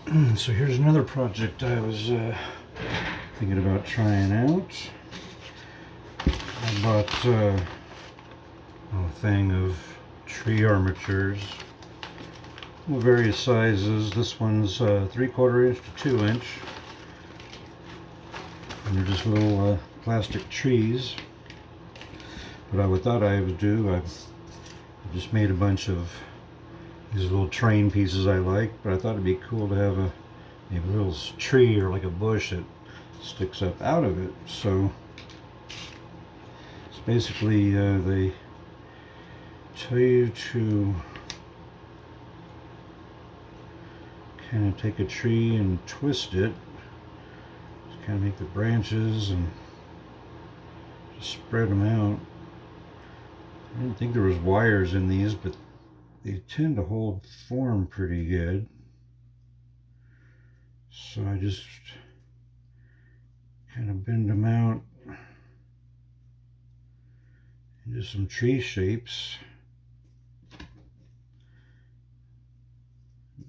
So here's another project I was thinking about trying out. I bought a thing of tree armatures, various sizes. This one's 3/4 inch to 2 inch, and they're just little plastic trees. What I thought I would do, I just made a bunch of these little train pieces I like, but I thought it'd be cool to have maybe a little tree or like a bush that sticks up out of it. So it's basically they tell you to kind of take a tree and twist it, just kind of make the branches and just spread them out. I didn't think there was wires in these, but they tend to hold form pretty good. So I just kind of bend them out into some tree shapes.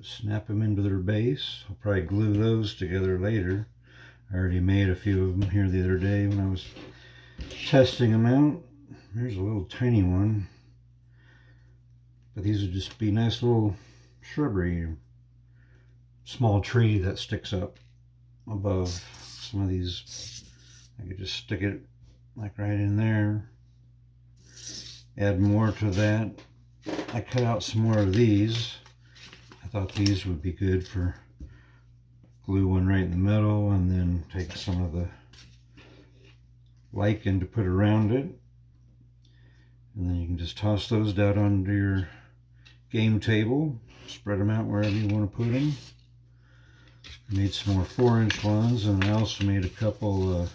Snap them into their base. I'll probably glue those together later. I already made a few of them here the other day when I was testing them out. Here's a little tiny one. But these would just be nice little shrubbery, small tree that sticks up above some of these. I could just stick it like right in there. Add more to that. I cut out some more of these. I thought these would be good for glue one right in the middle, and then take some of the lichen to put around it. And then you can just toss those down onto your game table, spread them out wherever you want to put them. I made some more 4-inch ones, and I also made a couple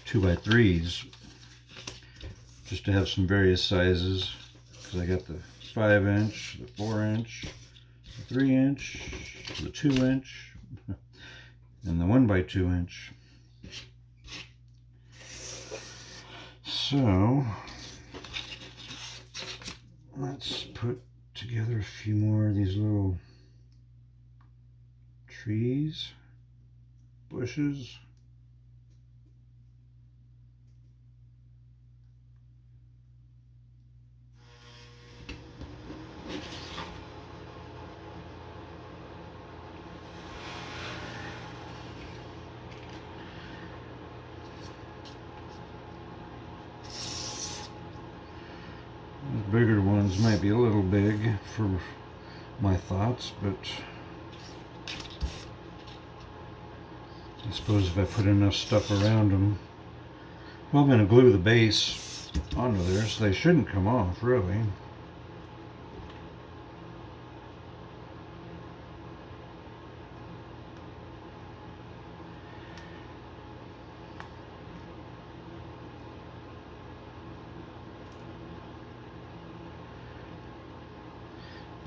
2x3s just to have some various sizes, because I got the 5-inch, the 4-inch, the 3-inch, the 2-inch, and the 1x2-inch. So let's put together a few more of these little trees, bushes. The bigger ones might be a little big for my thoughts, but I suppose if I put enough stuff around them. Well, I'm going to glue the base onto there, so they shouldn't come off, really.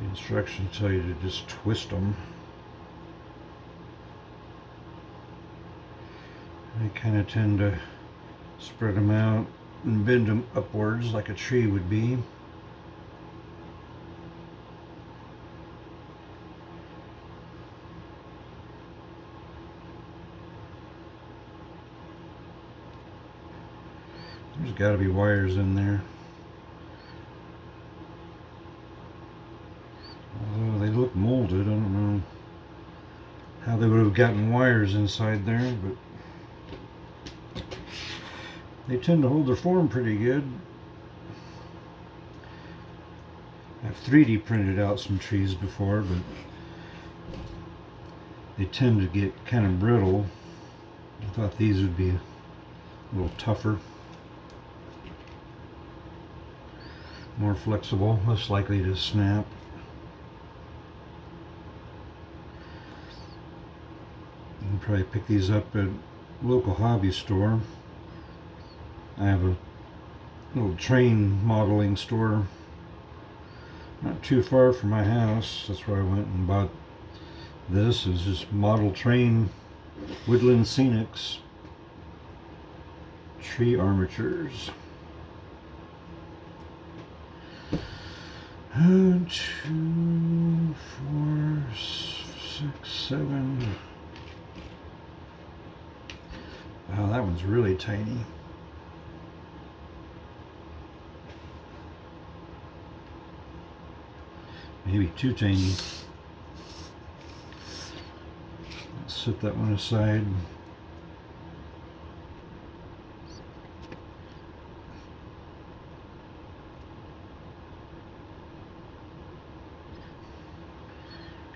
The instructions tell you to just twist them. I kind of tend to spread them out and bend them upwards like a tree would be. There's got to be wires in there. Although they look molded, I don't know how they would have gotten wires inside there, but they tend to hold their form pretty good. I've 3D printed out some trees before, but they tend to get kind of brittle. I thought these would be a little tougher, more flexible, less likely to snap. You can probably pick these up at a local hobby store. I have a little train modeling store not too far from my house. That's where I went and bought this. It's just model train Woodland Scenics tree armatures. 1, 2, 4, 6, 7. Wow, that one's really tiny. Maybe too tiny. Let's set that one aside.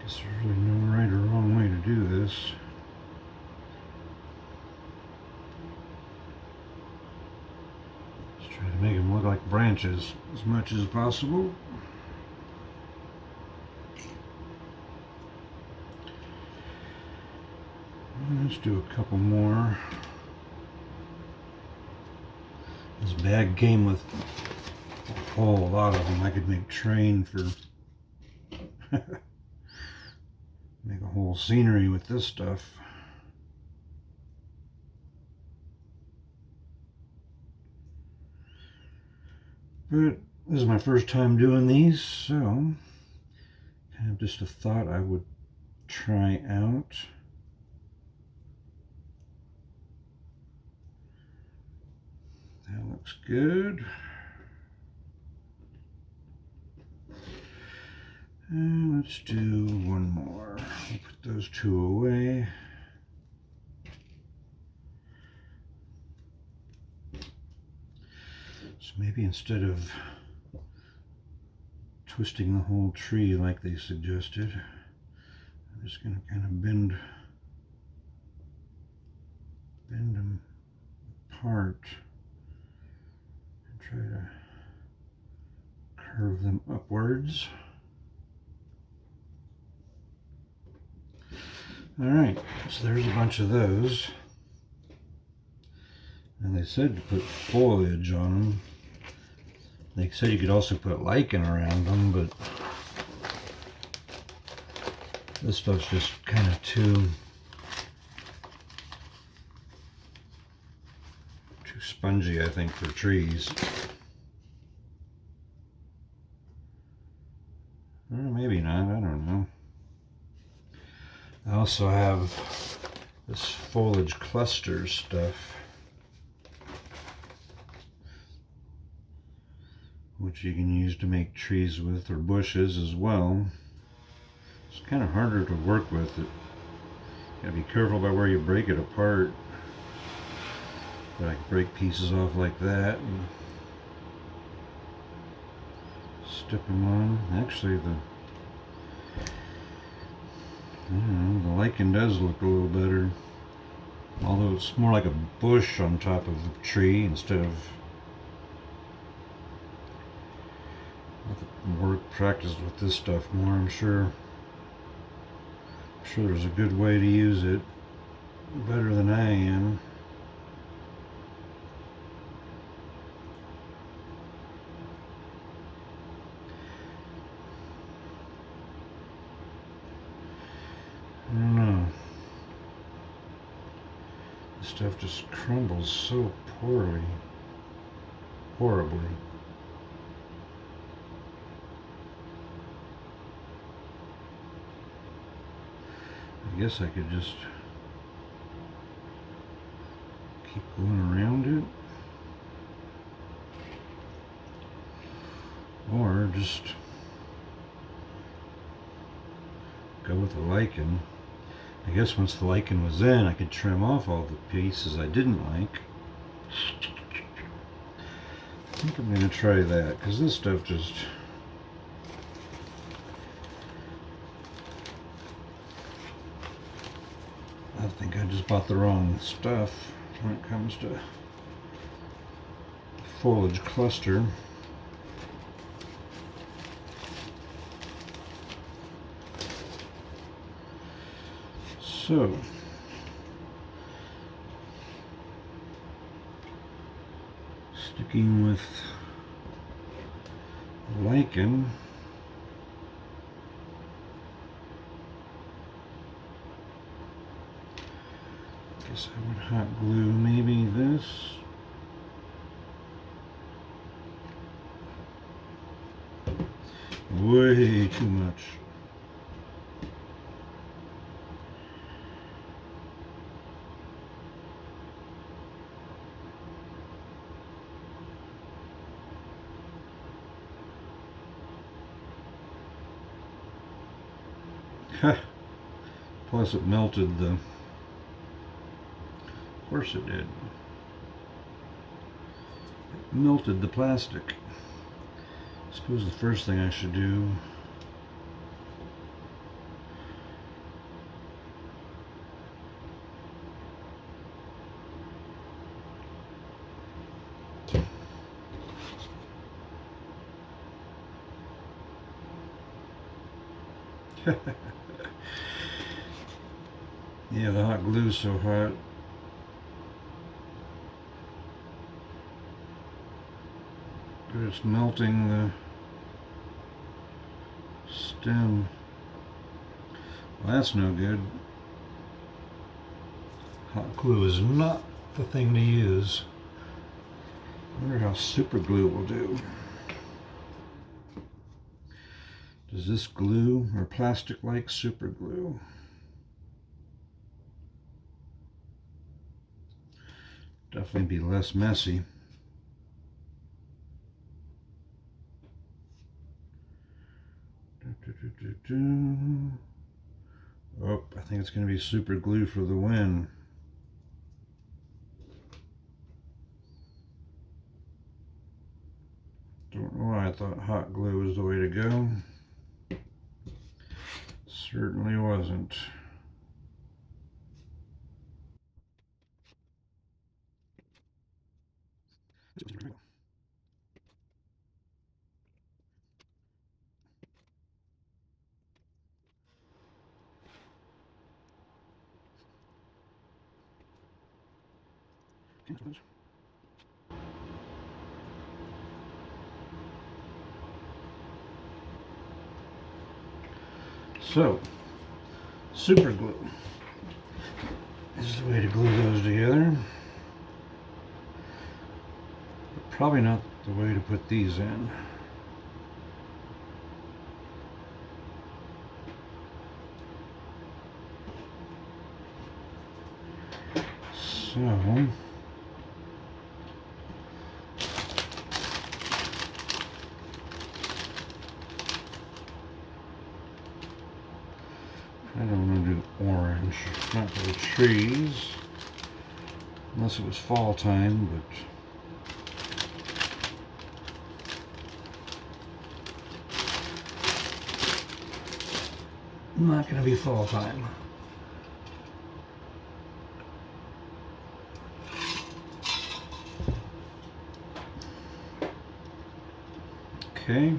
Guess there's really no right or wrong way to do this. Just try to make them look like branches as much as possible. Let's do a couple more. This bag came with a whole lot of them. I could make train for make a whole scenery with this stuff. But this is my first time doing these, so kind of just a thought I would try out. That looks good. And let's do one more. We'll put those two away. So maybe instead of twisting the whole tree like they suggested, I'm just going to kind of bend them apart and try to curve them upwards. Alright, so there's a bunch of those. And they said to put foliage on them. They said you could also put lichen around them, but this stuff's just kind of too spongy, I think, for trees. Or maybe not, I don't know. I also have this foliage cluster stuff, which you can use to make trees with, or bushes as well. It's kind of harder to work with. You gotta be careful about where you break it apart. But I can break pieces off like that and stick them on. Actually, I don't know, the lichen does look a little better. Although it's more like a bush on top of a tree instead of practice with this stuff more. I'm sure there's a good way to use it, better than I am. I don't know. This stuff just crumbles so horribly. I guess I could just keep going around it, or just go with the lichen. I guess once the lichen was in, I could trim off all the pieces I didn't like. I think I'm going to try that, because this stuff just... I think I just bought the wrong stuff when it comes to foliage cluster. So, sticking with lichen, guess I would hot glue maybe this. Way too much. Plus it melted the... Of course it did. It melted the plastic. I suppose the first thing I should do... Yeah, the hot glue's so hot. But it's melting the stem. Well, that's no good. Hot glue is not the thing to use. I wonder how super glue will do. Does this glue or plastic like super glue? Definitely be less messy. Oh, I think it's going to be super glue for the win. Don't know why I thought hot glue was the way to go. Certainly wasn't. So, super glue is the way to glue those together. But probably not the way to put these in. So, I don't want to do orange, not for the trees, unless it was fall time, but not going to be fall time. Okay.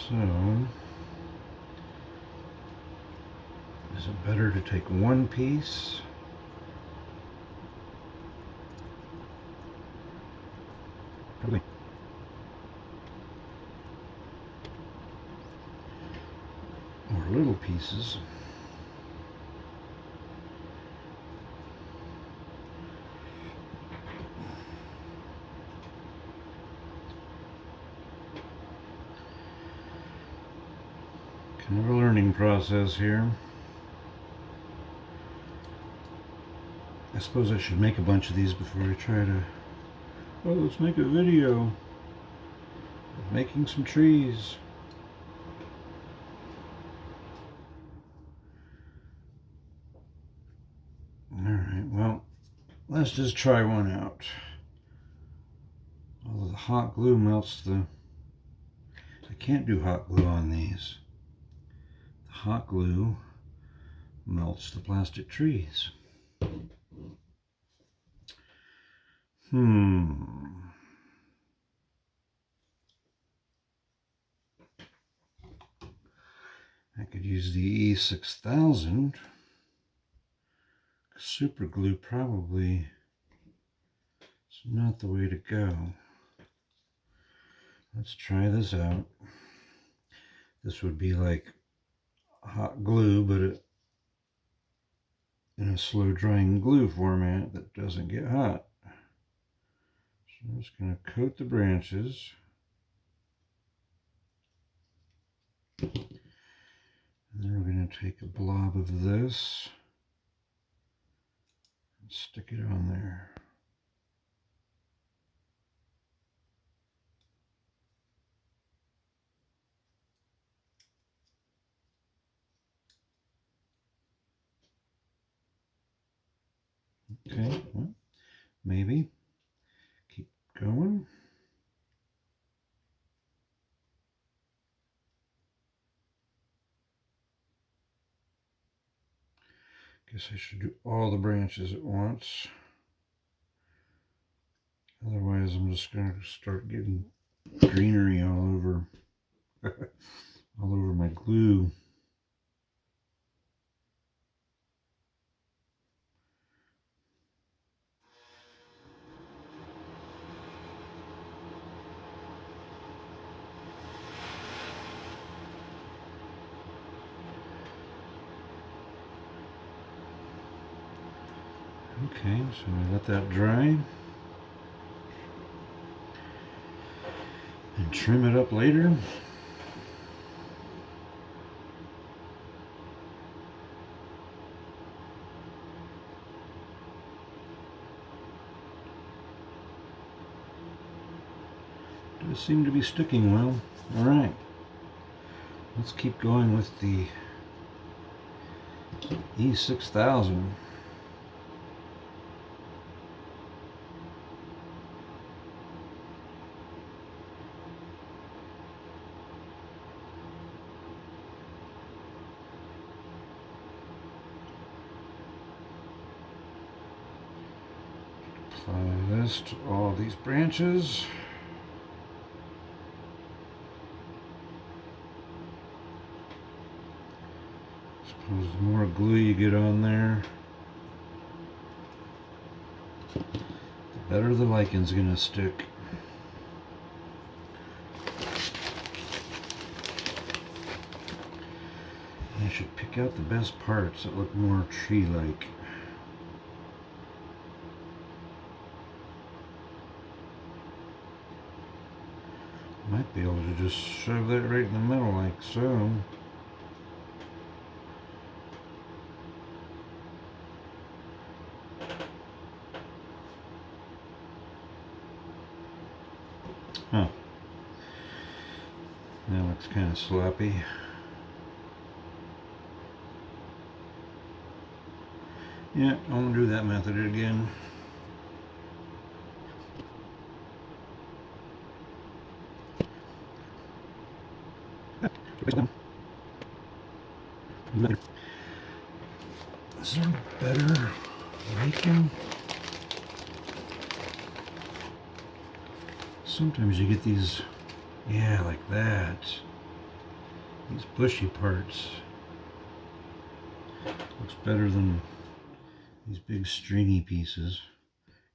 So, is it better to take one piece? Probably. Or little pieces. Kind of a learning process here. I suppose I should make a bunch of these before I try to... Oh, let's make a video of making some trees. Alright, well, let's just try one out. Although the hot glue melts the... I can't do hot glue on these. The hot glue melts the plastic trees. I could use the E6000. Super glue probably is not the way to go. Let's try this out. This would be like hot glue, but in a slow drying glue format that doesn't get hot. So I'm just going to coat the branches. And then we're going to take a blob of this and stick it on there. Okay, well, maybe. Keep going. Guess I should do all the branches at once. Otherwise, I'm just going to start getting greenery all over, all over my glue. Okay, so I let that dry and trim it up later. Does seem to be sticking well. All right, let's keep going with the E6000. Apply this to all these branches. Suppose the more glue you get on there, the better the lichen's gonna stick. I should pick out the best parts that look more tree-like. Might be able to just shove that right in the middle like so. Huh. That looks kind of sloppy. Yeah, I won't do that method again. Is there a better lichen? Sometimes you get these, yeah, like that. These bushy parts. Looks better than these big stringy pieces.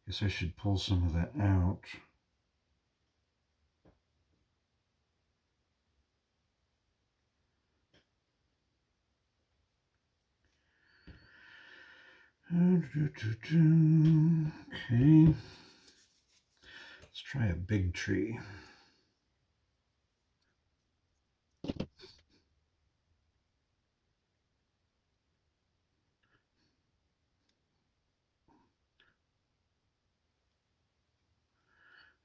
Guess I should pull some of that out. Okay. Let's try a big tree.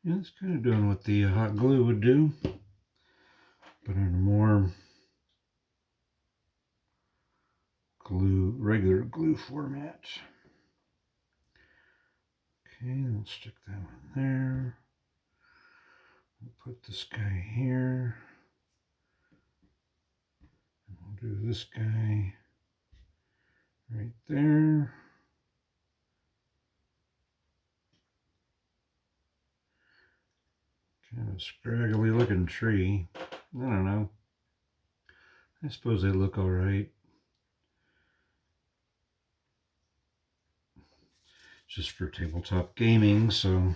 Yeah, it's kind of doing what the hot glue would do, but in a more regular glue format. Okay, let's stick that one there. We'll put this guy here. And we'll do this guy right there. Kind of scraggly looking tree. I don't know. I suppose they look all right. Just for tabletop gaming, so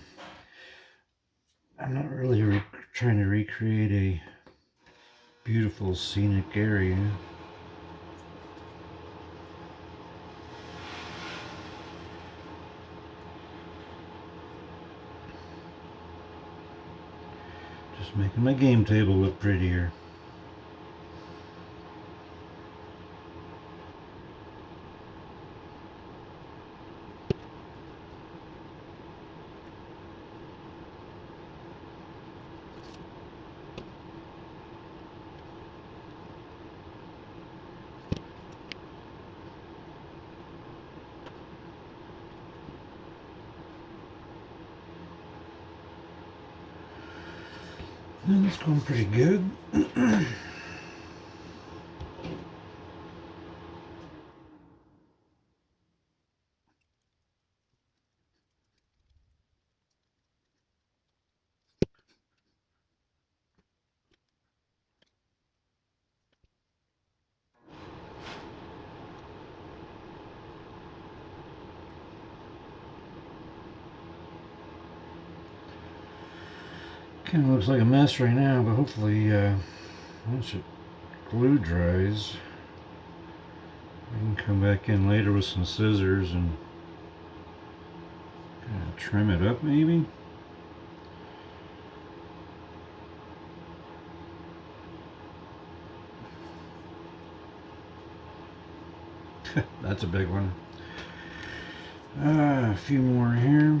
I'm not really trying to recreate a beautiful scenic area. Just making my game table look prettier. And it's going pretty good. Kind of looks like a mess right now, but hopefully once it glue dries, I can come back in later with some scissors and kind of trim it up maybe. That's a big one. A few more here.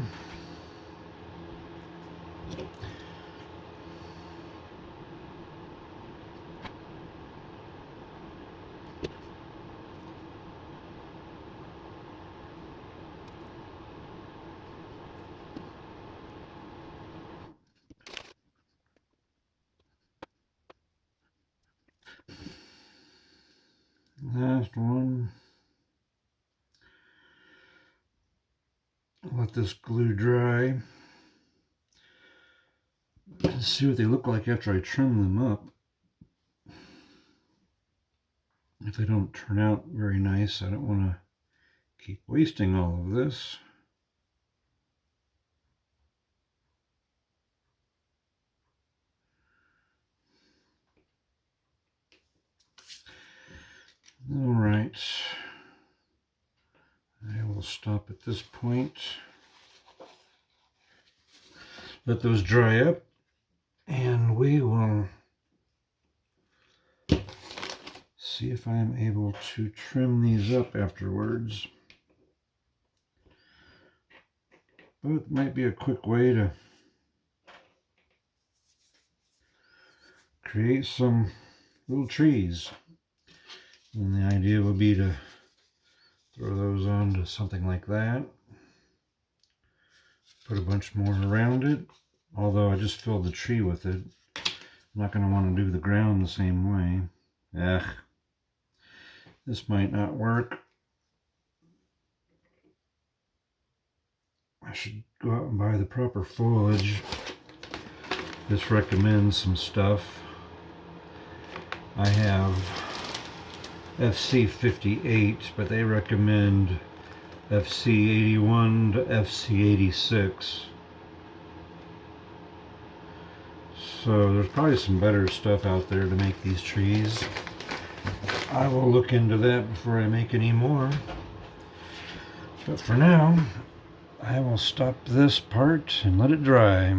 Last one. Let this glue dry. Let's see what they look like after I trim them up. If they don't turn out very nice, I don't want to keep wasting all of this. All right. I will stop at this point. Let those dry up, and we will see if I am able to trim these up afterwards. But it might be a quick way to create some little trees. And the idea would be to throw those onto something like that. Put a bunch more around it. Although I just filled the tree with it. I'm not going to want to do the ground the same way. This might not work. I should go out and buy the proper foliage. This recommends some stuff. I have FC58, but they recommend FC81 to FC86. So there's probably some better stuff out there to make these trees. I will look into that before I make any more. But for now, I will stop this part and let it dry.